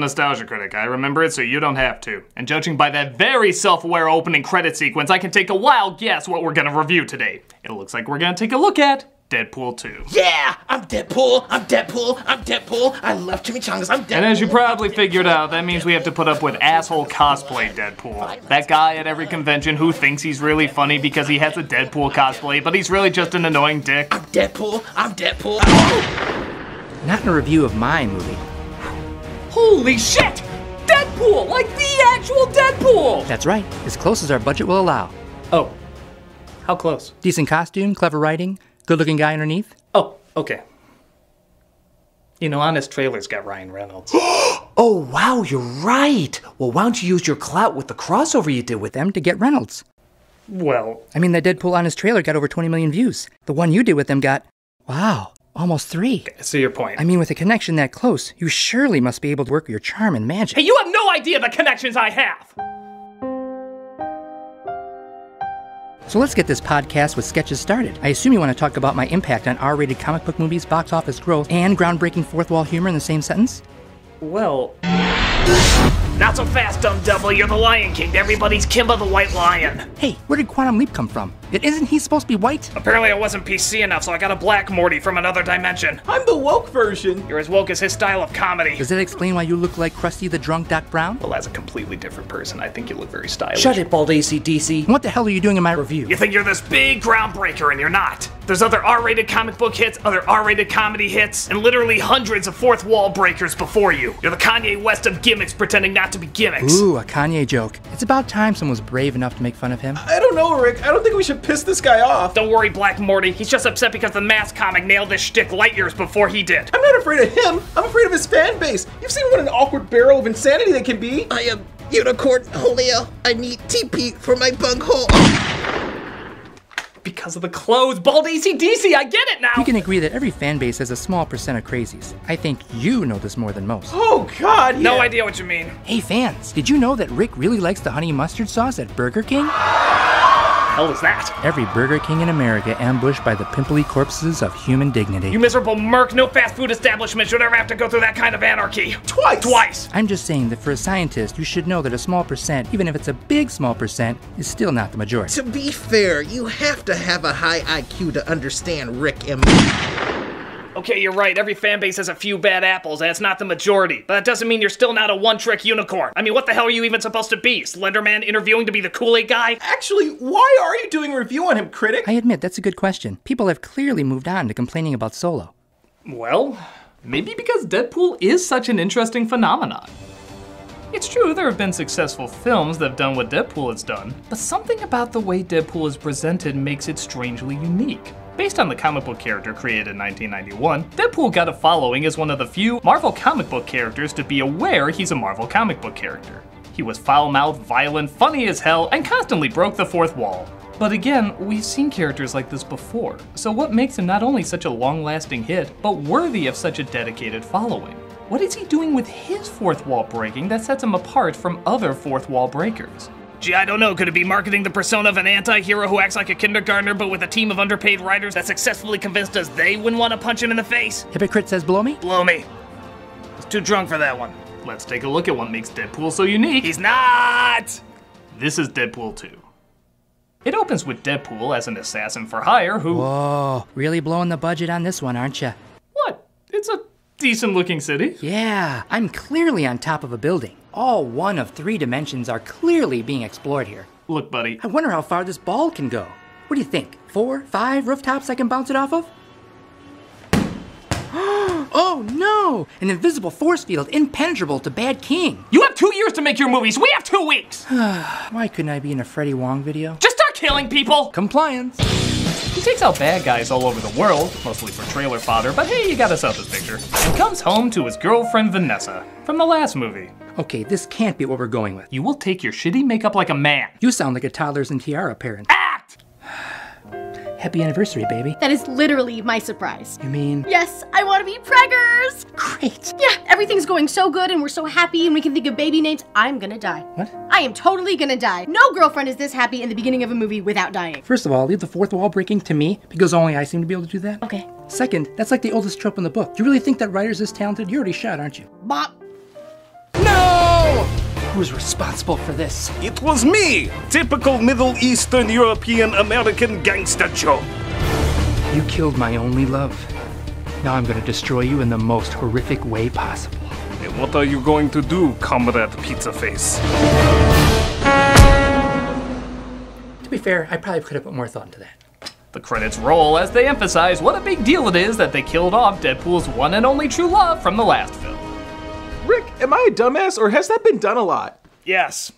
Nostalgia Critic. I remember it so you don't have to. And judging by that very self-aware opening credit sequence, I can take a wild guess what we're gonna review today. It looks like we're gonna take a look at Deadpool 2. Yeah! I'm Deadpool! I'm Deadpool! I'm Deadpool! I love chimichangas! I'm Deadpool! And as you probably figured out, that means we have to put up with asshole cosplay Deadpool. That guy at every convention who thinks he's really funny because he has a Deadpool cosplay, but he's really just an annoying dick. I'm Deadpool! I'm Deadpool! Not in a review of my movie. Holy shit! Deadpool! Like the actual Deadpool! That's right, as close as our budget will allow. Oh. How close? Decent costume, clever writing, good-looking guy underneath. Oh, okay. You know, Honest Trailer's got Ryan Reynolds. Oh, wow, you're right! Well, why don't you use your clout with the crossover you did with Them to get Reynolds. Well... I mean, that Deadpool Honest Trailer got over 20 million views. The one you did with them got, wow, almost 3. I see your point. I mean, with a connection that close, you surely must be able to work your charm and magic. Hey, you have no idea the connections I have! So let's get this podcast with sketches started. I assume you want to talk about my impact on R-rated comic book movies, box office growth, and groundbreaking fourth wall humor in the same sentence? Well... Not so fast, dumb devil. You're the Lion King. Everybody's Kimba the White Lion. Hey, where did Quantum Leap come from? Isn't he supposed to be white? Apparently I wasn't PC enough, so I got a black Morty from another dimension. I'm the woke version. You're as woke as his style of comedy. Does that explain why you look like Krusty the Drunk Doc Brown? Well, as a completely different person, I think you look very stylish. Shut it, bald AC/DC. What the hell are you doing in my review? You think you're this big groundbreaker, and you're not. There's other R-rated comic book hits, other R-rated comedy hits, and literally hundreds of fourth wall breakers before you. You're the Kanye West of gimmicks pretending not to be gimmicks. Ooh, a Kanye joke. It's about time someone was brave enough to make fun of him. I don't know, Rick. I don't think we should piss this guy off. Don't worry, Black Morty. He's just upset because the Mask comic nailed this shtick light years before he did. I'm not afraid of him. I'm afraid of his fan base. You've seen what an awkward barrel of insanity they can be. I am Unicorn Julio. I need TP for my bunghole. Because of the clothes, bald AC/DC, I get it now! We can agree that every fan base has a small percent of crazies. I think you know this more than most. Oh, God, yeah. No idea what you mean. Hey fans, did you know that Rick really likes the honey mustard sauce at Burger King? Hell is that? Every Burger King in America ambushed by the pimply corpses of human dignity. You miserable merc, no fast food establishment should ever have to go through that kind of anarchy. Twice! I'm just saying that for a scientist, you should know that a small percent, even if it's a big small percent, is still not the majority. To be fair, you have to have a high IQ to understand Rick and Okay, you're right, every fan base has a few bad apples, and it's not the majority. But that doesn't mean you're still not a one-trick unicorn. I mean, what the hell are you even supposed to be? Slenderman interviewing to be the Kool-Aid guy? Actually, why are you doing a review on him, critic? I admit, that's a good question. People have clearly moved on to complaining about Solo. Well, maybe because Deadpool is such an interesting phenomenon. It's true, there have been successful films that have done what Deadpool has done, but something about the way Deadpool is presented makes it strangely unique. Based on the comic book character created in 1991, Deadpool got a following as one of the few Marvel comic book characters to be aware he's a Marvel comic book character. He was foul-mouthed, violent, funny as hell, and constantly broke the fourth wall. But again, we've seen characters like this before, so what makes him not only such a long-lasting hit, but worthy of such a dedicated following? What is he doing with his fourth wall breaking that sets him apart from other fourth wall breakers? Gee, I don't know, could it be marketing the persona of an anti-hero who acts like a kindergartner but with a team of underpaid writers that successfully convinced us they wouldn't want to punch him in the face? Hypocrite says blow me? Blow me. I was too drunk for that one. Let's take a look at what makes Deadpool so unique. He's not! This is Deadpool 2. It opens with Deadpool as an assassin for hire who... Whoa, really blowing the budget on this one, aren't you? What? It's a decent looking city. Yeah, I'm clearly on top of a building. All one of 3 dimensions are clearly being explored here. Look, buddy. I wonder how far this ball can go. What do you think? 4, 5 rooftops I can bounce it off of? Oh no! An invisible force field impenetrable to Bad King. You have 2 years to make your movies. We have 2 weeks. Why couldn't I be in a Freddie Wong video? Just start killing people. Compliance. He takes out bad guys all over the world, mostly for trailer fodder, but hey, you gotta sell this picture. And comes home to his girlfriend Vanessa, from the last movie. Okay, this can't be what we're going with. You will take your shitty makeup like a man. You sound like a toddlers and tiara parent. Act! Happy anniversary, baby. That is literally my surprise. You mean? Yes, I want to be preggers! Great. Yeah, everything's going so good and we're so happy and we can think of baby names. I'm gonna die. What? I am totally gonna die. No girlfriend is this happy in the beginning of a movie without dying. First of all, leave the fourth wall breaking to me, because only I seem to be able to do that. Okay. Second, that's like the oldest trope in the book. You really think that writer's this talented? You're already shot, aren't you? Bop. Who's responsible for this? It was me! Typical Middle Eastern European American gangster joke. You killed my only love. Now I'm gonna destroy you in the most horrific way possible. And what are you going to do, Comrade Pizza Face? To be fair, I probably could have put more thought into that. The credits roll as they emphasize what a big deal it is that they killed off Deadpool's one and only true love from the last film. Rick, am I a dumbass or has that been done a lot? Yes.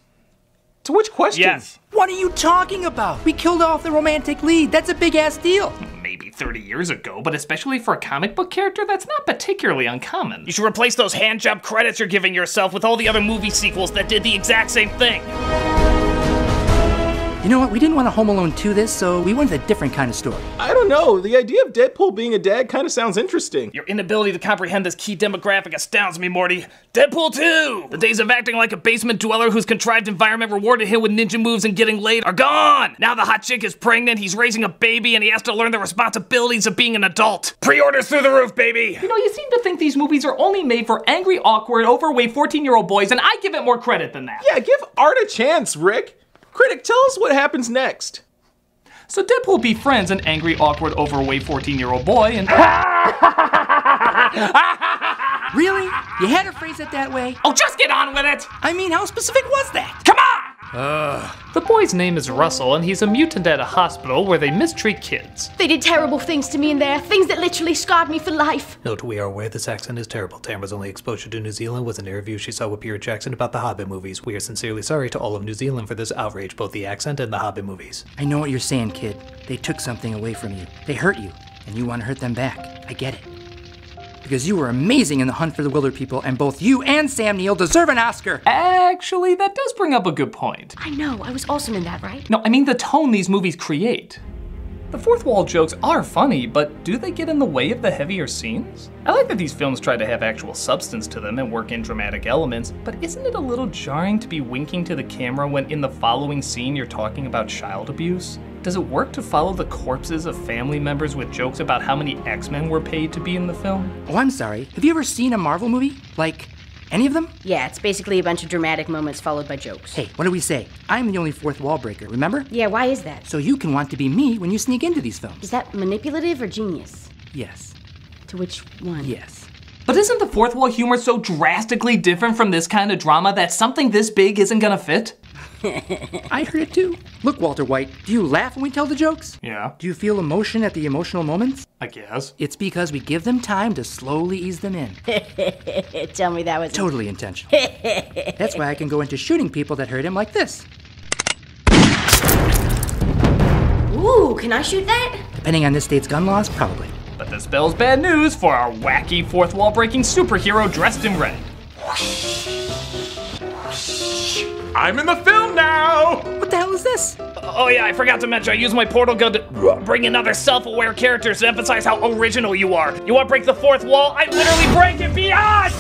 To which question? Yes. What are you talking about? We killed off the romantic lead. That's a big ass deal. Maybe 30 years ago, but especially for a comic book character, that's not particularly uncommon. You should replace those handjob credits you're giving yourself with all the other movie sequels that did the exact same thing. You know what? We didn't want a Home Alone 2 this, so we wanted a different kind of story. I don't know. The idea of Deadpool being a dad kind of sounds interesting. Your inability to comprehend this key demographic astounds me, Morty. Deadpool 2! The days of acting like a basement dweller whose contrived environment rewarded him with ninja moves and getting laid are gone! Now the hot chick is pregnant, he's raising a baby, and he has to learn the responsibilities of being an adult. Pre-orders through the roof, baby! You know, you seem to think these movies are only made for angry, awkward, overweight 14-year-old boys, and I give it more credit than that. Yeah, give art a chance, Rick. Critic, tell us what happens next. So Deadpool befriends an angry, awkward, overweight 14-year-old boy and... Really? You had to phrase it that way? Oh, just get on with it! I mean, how specific was that? Come on! The boy's name is Russell, and he's a mutant at a hospital where they mistreat kids. They did terrible things to me in there, things that literally scarred me for life. Note, we are aware this accent is terrible. Tamara's only exposure to New Zealand was an interview she saw with Peter Jackson about the Hobbit movies. We are sincerely sorry to all of New Zealand for this outrage, both the accent and the Hobbit movies. I know what you're saying, kid. They took something away from you. They hurt you, and you want to hurt them back. I get it. Because you were amazing in The Hunt for the Wilder People, and both you and Sam Neill deserve an Oscar! Actually, that does bring up a good point. I know, I was awesome in that, right? No, I mean the tone these movies create. The fourth wall jokes are funny, but do they get in the way of the heavier scenes? I like that these films try to have actual substance to them and work in dramatic elements, but isn't it a little jarring to be winking to the camera when in the following scene you're talking about child abuse? Does it work to follow the corpses of family members with jokes about how many X-Men were paid to be in the film? Oh, I'm sorry. Have you ever seen a Marvel movie? Like, any of them? Yeah, it's basically a bunch of dramatic moments followed by jokes. Hey, what do we say? I'm the only fourth wall breaker, remember? Yeah, why is that? So you can want to be me when you sneak into these films. Is that manipulative or genius? Yes. To which one? Yes. But isn't the fourth wall humor so drastically different from this kind of drama that something this big isn't gonna fit? I heard it too. Look, Walter White, do you laugh when we tell the jokes? Yeah, Do you feel emotion at the emotional moments? I guess. It's because we give them time to slowly ease them in. Tell me that was Totally intentional. That's why I can go into shooting people that hurt him like this. Ooh, can I shoot that? Depending on this state's gun laws, probably. But this spells bad news for our wacky fourth wall breaking superhero dressed in red. I'm in the film now! What the hell is this? Oh yeah, I forgot to mention I used my portal gun to bring in other self-aware characters to emphasize how original you are. You want to break the fourth wall? I literally break it beyond!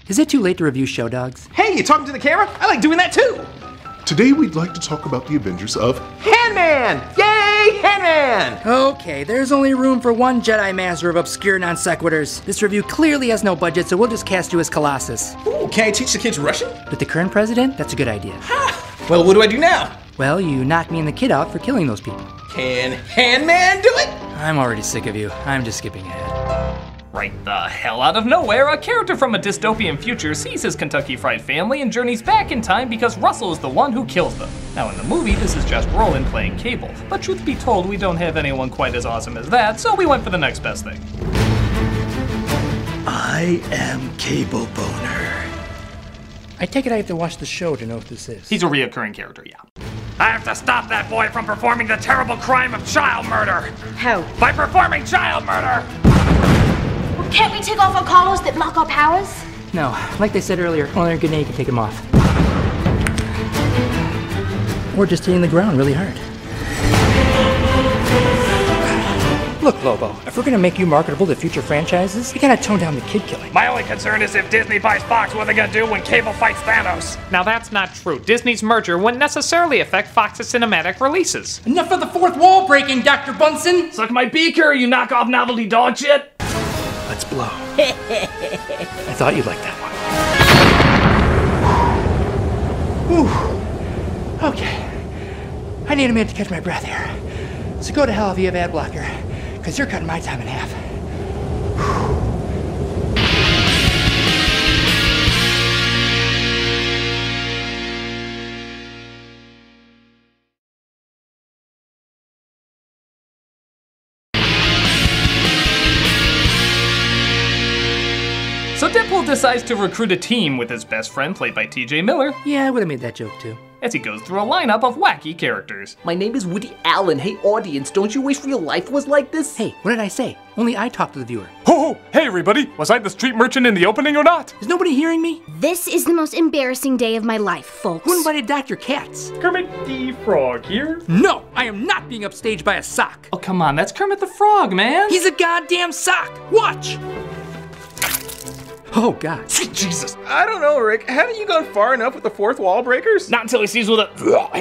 Is it too late to review Show Dogs? Hey, you talking to the camera? I like doing that too! Today we'd like to talk about the adventures of Handman! Yay, Handman! Okay, there's only room for one Jedi Master of obscure non sequiturs. This review clearly has no budget, so we'll just cast you as Colossus. Ooh, can I teach the kids Russian? With the current president, that's a good idea. Well, what do I do now? Well, you knock me and the kid out for killing those people. Can Handman do it? I'm already sick of you. I'm just skipping ahead. Right the hell out of nowhere, a character from a dystopian future sees his Kentucky Fried family and journeys back in time because Russell is the one who kills them. Now in the movie, this is just Roland playing Cable, but truth be told, we don't have anyone quite as awesome as that, so we went for the next best thing. I am Cable Boner. I take it I have to watch the show to know what this is. He's a reoccurring character, yeah. I have to stop that boy from performing the terrible crime of child murder! How? By performing child murder! Can't we take off our collars that block our powers? No, like they said earlier, only a grenade can take them off. Or just hitting the ground really hard. Look, Lobo, if we're gonna make you marketable to future franchises, we gotta tone down the kid killing. My only concern is if Disney buys Fox, what are they gonna do when Cable fights Thanos? Now that's not true. Disney's merger wouldn't necessarily affect Fox's cinematic releases. Enough of the fourth wall breaking, Dr. Bunsen! Suck my beaker, you knockoff novelty dog shit! Let's blow. I thought you'd like that one. Whew. Okay. I need a minute to catch my breath here. So go to hell if you have ad blocker, because you're cutting my time in half. So Deadpool decides to recruit a team with his best friend, played by TJ Miller, Yeah, I would have made that joke too. as he goes through a lineup of wacky characters. My name is Woody Allen. Hey, audience, don't you wish real life was like this? Hey, what did I say? Only I talk to the viewer. Oh, hey everybody! Was I the street merchant in the opening or not? Is nobody hearing me? This is the most embarrassing day of my life, folks. Who invited Dr. Katz? Kermit the Frog here. No, I am not being upstaged by a sock. Oh, come on, that's Kermit the Frog, man. He's a goddamn sock. Watch. Oh, God. Sweet Jesus. I don't know, Rick. Haven't you gone far enough with the fourth wall breakers? Not until he sees what a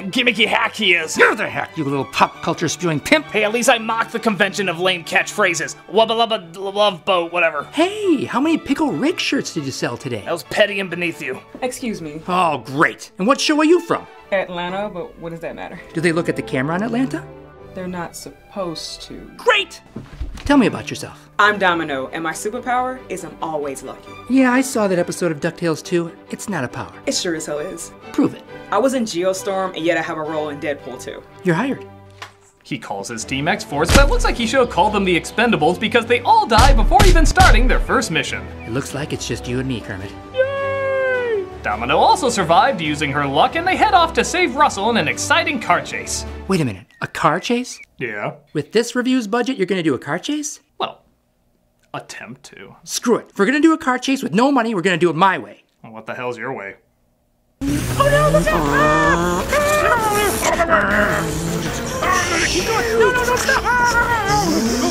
gimmicky hack he is. You're the hack, you little pop culture spewing pimp. Hey, at least I mocked the convention of lame catchphrases. Wubba lubba love boat, whatever. Hey, how many Pickle Rick shirts did you sell today? That was petty and beneath you. Excuse me. Oh, great. And what show are you from? Atlanta, but what does that matter? Do they look at the camera in Atlanta? They're not supposed to. Great! Tell me about yourself. I'm Domino, and my superpower is I'm always lucky. Yeah, I saw that episode of DuckTales 2. It's not a power. It sure as hell is. Prove it. I was in Geostorm, and yet I have a role in Deadpool 2. You're hired. He calls his team X-Force, but it looks like he should have called them the Expendables because they all die before even starting their first mission. It looks like it's just you and me, Kermit. Domino also survived using her luck, and they head off to save Russell in an exciting car chase. Wait a minute, a car chase? Yeah. With this review's budget, you're gonna do a car chase? Well, attempt to. Screw it. If we're gonna do a car chase with no money, we're gonna do it my way. Well, what the hell's your way? Oh no, look out! Keep going! No, no, no, stop!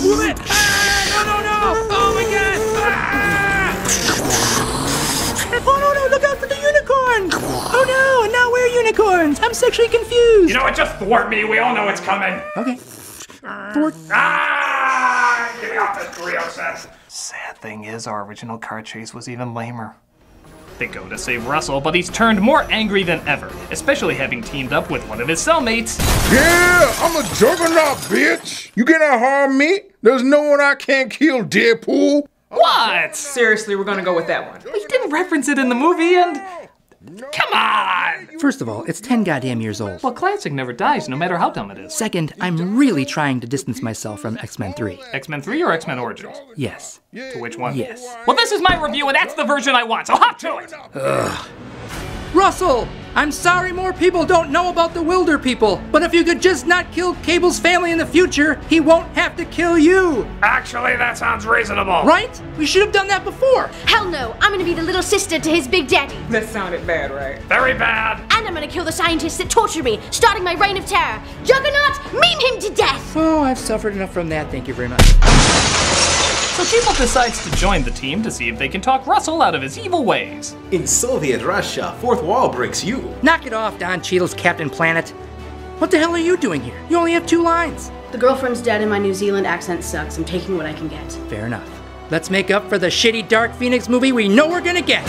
Move it! No, no, no! Oh my god! Oh no, no, look out for the unicorn! Oh no, now we're unicorns! I'm sexually confused! You know what? Just thwart me. We all know it's coming. Okay. Thwart. Ah! Get me off this Dorito set. Sad thing is, our original car chase was even lamer. They go to save Russell, but he's turned more angry than ever, especially having teamed up with one of his cellmates. Yeah, I'm a juggernaut, bitch. You cannot harm me. There's no one I can't kill, Deadpool. What? Seriously, we're gonna go with that one. He didn't reference it in the movie, and... Come on! First of all, it's 10 goddamn years old. Well, classic never dies, no matter how dumb it is. Second, I'm really trying to distance myself from X-Men 3. X-Men 3 or X-Men Origins? Yes. To which one? Yes. Well, this is my review, and that's the version I want, so hop to it! Ugh. Russell! I'm sorry more people don't know about the Wilder people, but if you could just not kill Cable's family in the future, he won't have to kill you! Actually, that sounds reasonable. Right? We should have done that before! Hell no, I'm gonna be the little sister to his big daddy. That sounded bad, right? Very bad. And I'm gonna kill the scientists that torture me, starting my reign of terror. Juggernaut, meme him to death! Oh, I've suffered enough from that, thank you very much. So Cable decides to join the team to see if they can talk Russell out of his evil ways. In Soviet Russia, fourth wall breaks you. Knock it off, Don Cheadle's Captain Planet. What the hell are you doing here? You only have 2 lines. The girlfriend's dead and my New Zealand accent sucks. I'm taking what I can get. Fair enough. Let's make up for the shitty Dark Phoenix movie we know we're gonna get.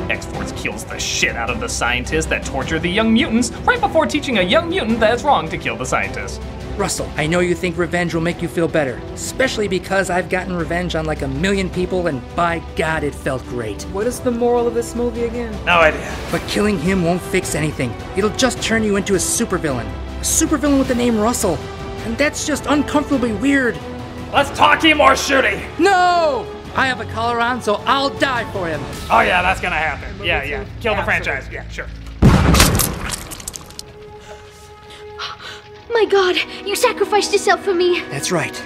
X-Force kills the shit out of the scientists that torture the young mutants right before teaching a young mutant that it's wrong to kill the scientists. Russell, I know you think revenge will make you feel better, especially because I've gotten revenge on like 1 million people and by God it felt great. What is the moral of this movie again? No idea. But killing him won't fix anything. It'll just turn you into a supervillain. A supervillain with the name Russell. And that's just uncomfortably weird. Let's talk more shooting. No! I have a collar on, so I'll die for him. Oh yeah, that's gonna happen. Yeah. Kill the franchise. Yeah, sure. My God, you sacrificed yourself for me. That's right.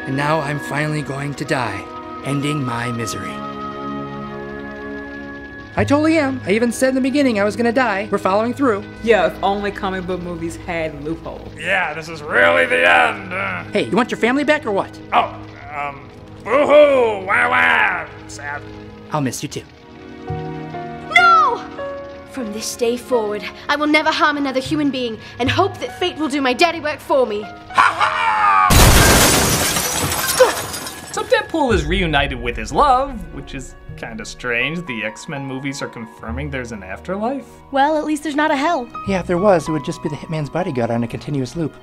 And now I'm finally going to die, ending my misery. I totally am. I even said in the beginning I was gonna die. We're following through. Yeah, if only comic book movies had loopholes. Yeah, this is really the end. Hey, you want your family back or what? Oh, boo-hoo, wah-wah. Sad. I'll miss you too. No! From this day forward, I will never harm another human being and hope that fate will do my dirty work for me. So Deadpool is reunited with his love, which is Kinda strange, the X-Men movies are confirming there's an afterlife? Well, at least there's not a hell. Yeah, if there was, it would just be the Hitman's bodyguard on a continuous loop.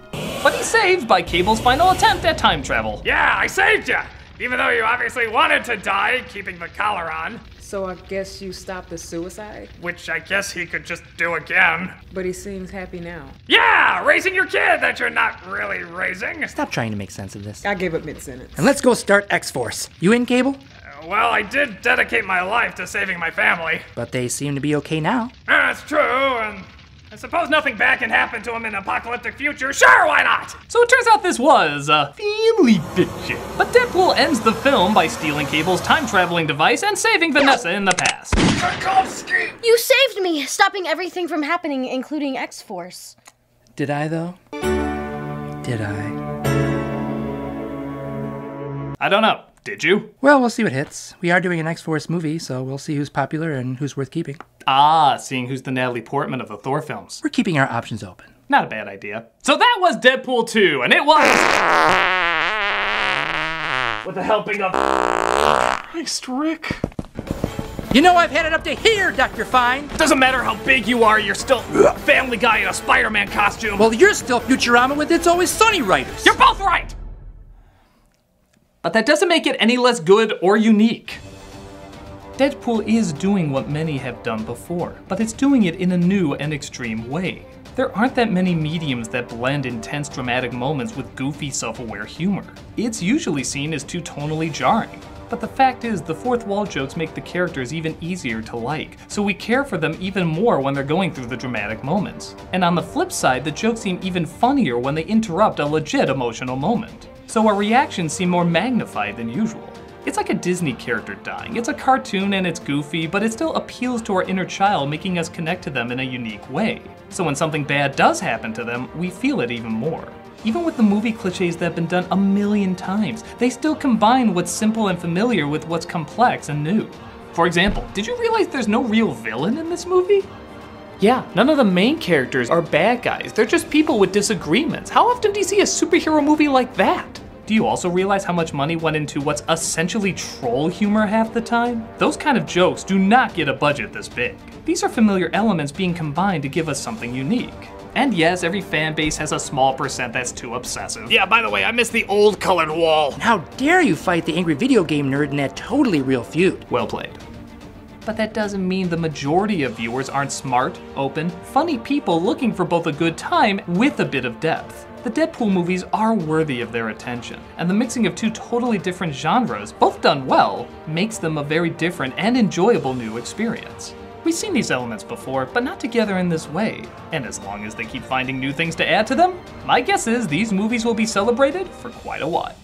But he's saved by Cable's final attempt at time travel. Yeah, I saved you! Even though you obviously wanted to die, keeping the collar on. So I guess you stopped the suicide? Which I guess he could just do again. But he seems happy now. Yeah, raising your kid that you're not really raising. Stop trying to make sense of this. I gave up mid-sentence. And let's go start X-Force. You in, Cable? Well, I did dedicate my life to saving my family. But they seem to be okay now. That's true, and I suppose nothing bad can happen to him in an apocalyptic future. Sure, why not? So it turns out this was family fiction. But Deadpool ends the film by stealing Cable's time-traveling device and saving Vanessa in the past. You saved me, stopping everything from happening, including X-Force. Did I, though? Did I? I don't know. Did you? Well, we'll see what hits. We are doing an X-Force movie, so we'll see who's popular and who's worth keeping. Ah, seeing who's the Natalie Portman of the Thor films. We're keeping our options open. Not a bad idea. So that was Deadpool 2, and it was... With the helping of... Christ, Rick. You know I've had it up to here, Dr. Fine. Doesn't matter how big you are, you're still Family Guy in a Spider-Man costume. Well, you're still Futurama with It's Always Sunny writers. You're both right! But that doesn't make it any less good or unique. Deadpool is doing what many have done before, but it's doing it in a new and extreme way. There aren't that many mediums that blend intense dramatic moments with goofy, self-aware humor. It's usually seen as too tonally jarring. But the fact is, the fourth wall jokes make the characters even easier to like, so we care for them even more when they're going through the dramatic moments. And on the flip side, the jokes seem even funnier when they interrupt a legit emotional moment. So our reactions seem more magnified than usual. It's like a Disney character dying. It's a cartoon and it's goofy, but it still appeals to our inner child, making us connect to them in a unique way. So when something bad does happen to them, we feel it even more. Even with the movie cliches that have been done a million times, they still combine what's simple and familiar with what's complex and new. For example, did you realize there's no real villain in this movie? Yeah, none of the main characters are bad guys. They're just people with disagreements. How often do you see a superhero movie like that? Do you also realize how much money went into what's essentially troll humor half the time? Those kind of jokes do not get a budget this big. These are familiar elements being combined to give us something unique. And yes, every fan base has a small percent that's too obsessive. Yeah, by the way, I miss the old colored wall. And how dare you fight the angry video game nerd in that totally real feud? Well played. But that doesn't mean the majority of viewers aren't smart, open, funny people looking for both a good time with a bit of depth. The Deadpool movies are worthy of their attention, and the mixing of two totally different genres, both done well, makes them a very different and enjoyable new experience. We've seen these elements before, but not together in this way. And as long as they keep finding new things to add to them, my guess is these movies will be celebrated for quite a while.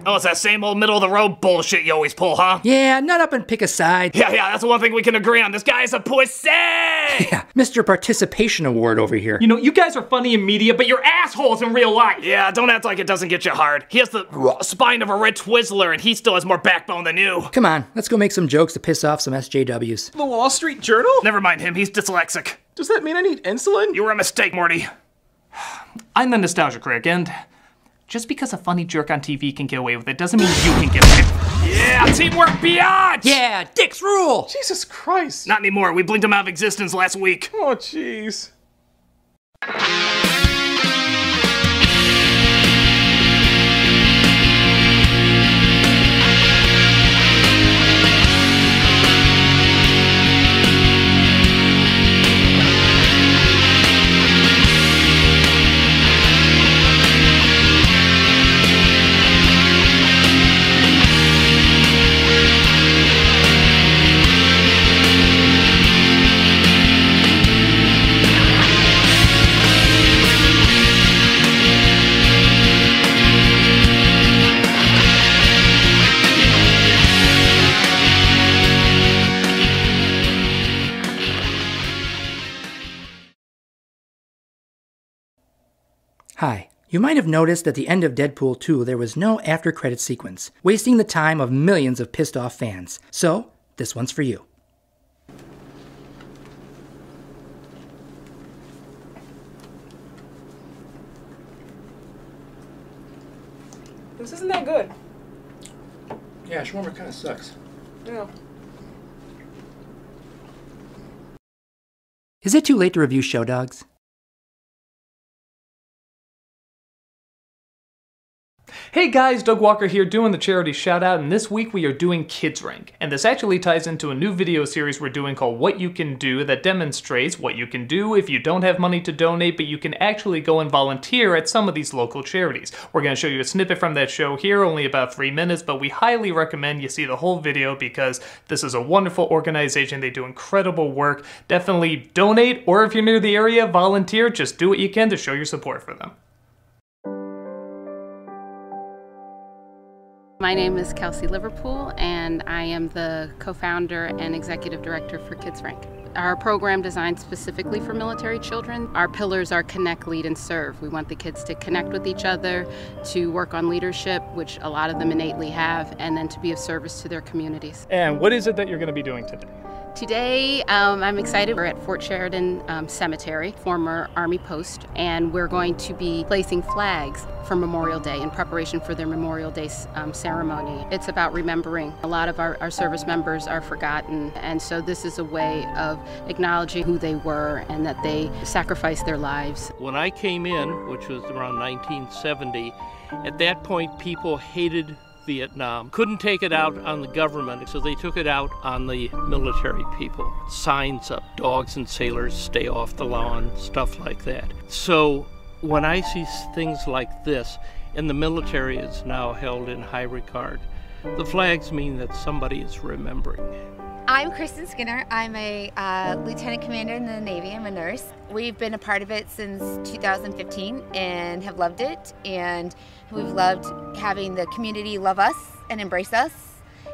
Oh, it's that same old middle-of-the-road bullshit you always pull, huh? Yeah, nut up and pick a side. Yeah, that's the one thing we can agree on. This guy is a pussy! Yeah, Mr. Participation Award over here. You know, you guys are funny in media, but you're assholes in real life! Yeah, don't act like it doesn't get you hard. He has the spine of a red Twizzler, and he still has more backbone than you. Come on, let's go make some jokes to piss off some SJWs. The Wall Street Journal? Never mind him, he's dyslexic. Does that mean I need insulin? You were a mistake, Morty. I'm the Nostalgia Critic, and just because a funny jerk on TV can get away with it doesn't mean you can get away with it. Yeah, teamwork biatch! Yeah, dicks rule! Jesus Christ. Not anymore, we blinked him out of existence last week. Oh, jeez. Hi. You might have noticed at the end of Deadpool 2 there was no after-credit sequence, wasting the time of millions of pissed-off fans. So, this one's for you. This isn't that good. Yeah, shawarma kind of sucks. Yeah. Is it too late to review Show Dogs? Hey guys, Doug Walker here doing the charity shout out, and this week we are doing Kids Rank. And this actually ties into a new video series we're doing called What You Can Do that demonstrates what you can do if you don't have money to donate, but you can actually go and volunteer at some of these local charities. We're going to show you a snippet from that show here, only about 3 minutes, but we highly recommend you see the whole video because this is a wonderful organization. They do incredible work. Definitely donate, or if you're near the area, volunteer. Just do what you can to show your support for them. My name is Kelsey Liverpool, and I am the co-founder and executive director for Kids Rank. Our program designed specifically for military children. Our pillars are connect, lead, and serve. We want the kids to connect with each other, to work on leadership, which a lot of them innately have, and then to be of service to their communities. And what is it that you're going to be doing today? Today, I'm excited. We're at Fort Sheridan Cemetery, former Army post, and we're going to be placing flags for Memorial Day in preparation for their Memorial Day ceremony. It's about remembering. A lot of our service members are forgotten, and so this is a way of acknowledging who they were and that they sacrificed their lives. When I came in, which was around 1970, at that point people hated Vietnam, couldn't take it out on the government, so they took it out on the military people. Signs up, dogs and sailors stay off the lawn, stuff like that. So when I see things like this, and the military is now held in high regard, the flags mean that somebody is remembering. I'm Kristen Skinner. I'm a lieutenant commander in the Navy. I'm a nurse. We've been a part of it since 2015 and have loved it. And we've loved having the community love us and embrace us.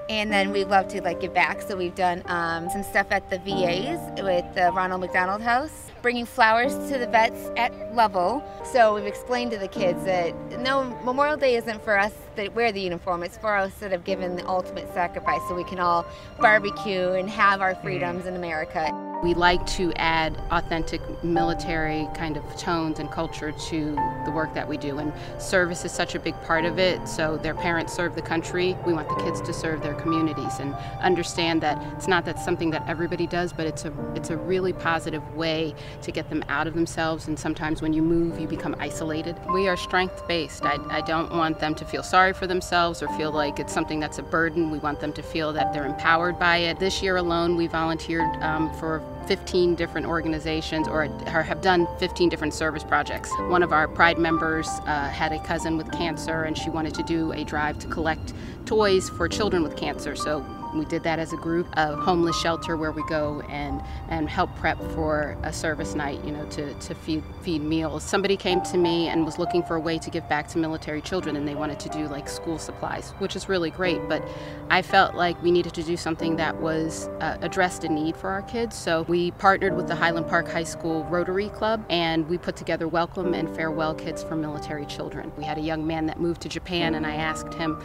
And then we'd love to give back. So we've done some stuff at the VAs with the Ronald McDonald House, bringing flowers to the vets at level. So we've explained to the kids that no, Memorial Day isn't for us that wear the uniform. It's for us that have given the ultimate sacrifice so we can all barbecue and have our freedoms in America. We like to add authentic military kind of tones and culture to the work that we do, and service is such a big part of it. So their parents serve the country. We want the kids to serve their communities and understand that it's not that something that everybody does, but it's a really positive way to get them out of themselves, and sometimes when you move you become isolated. We are strength-based. I don't want them to feel sorry for themselves or feel like it's something that's a burden. We want them to feel that they're empowered by it. This year alone we volunteered for 15 different organizations, or have done 15 different service projects. One of our Pride members had a cousin with cancer, and she wanted to do a drive to collect toys for children with cancer. So we did that as a group. A homeless shelter where we go and help prep for a service night, to feed meals. Somebody came to me and was looking for a way to give back to military children, and they wanted to do school supplies, which is really great, but I felt like we needed to do something that was addressed a need for our kids. So we partnered with the Highland Park High School Rotary Club, and we put together welcome and farewell kits for military children. We had a young man that moved to Japan, and I asked him,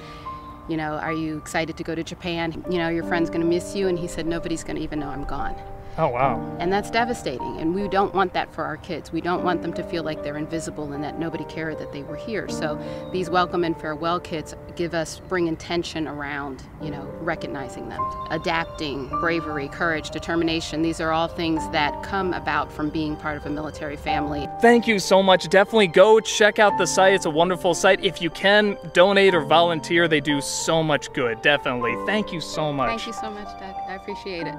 are you excited to go to Japan? Your friend's gonna miss you, and he said, nobody's gonna even know I'm gone. Oh, wow. And that's devastating, and we don't want that for our kids. We don't want them to feel like they're invisible and that nobody cared that they were here. So these welcome and farewell kits bring intention around, recognizing them. Adapting, bravery, courage, determination, these are all things that come about from being part of a military family. Thank you so much. Definitely go check out the site. It's a wonderful site. If you can, donate or volunteer. They do so much good. Definitely. Thank you so much. Thank you so much, Doug. I appreciate it.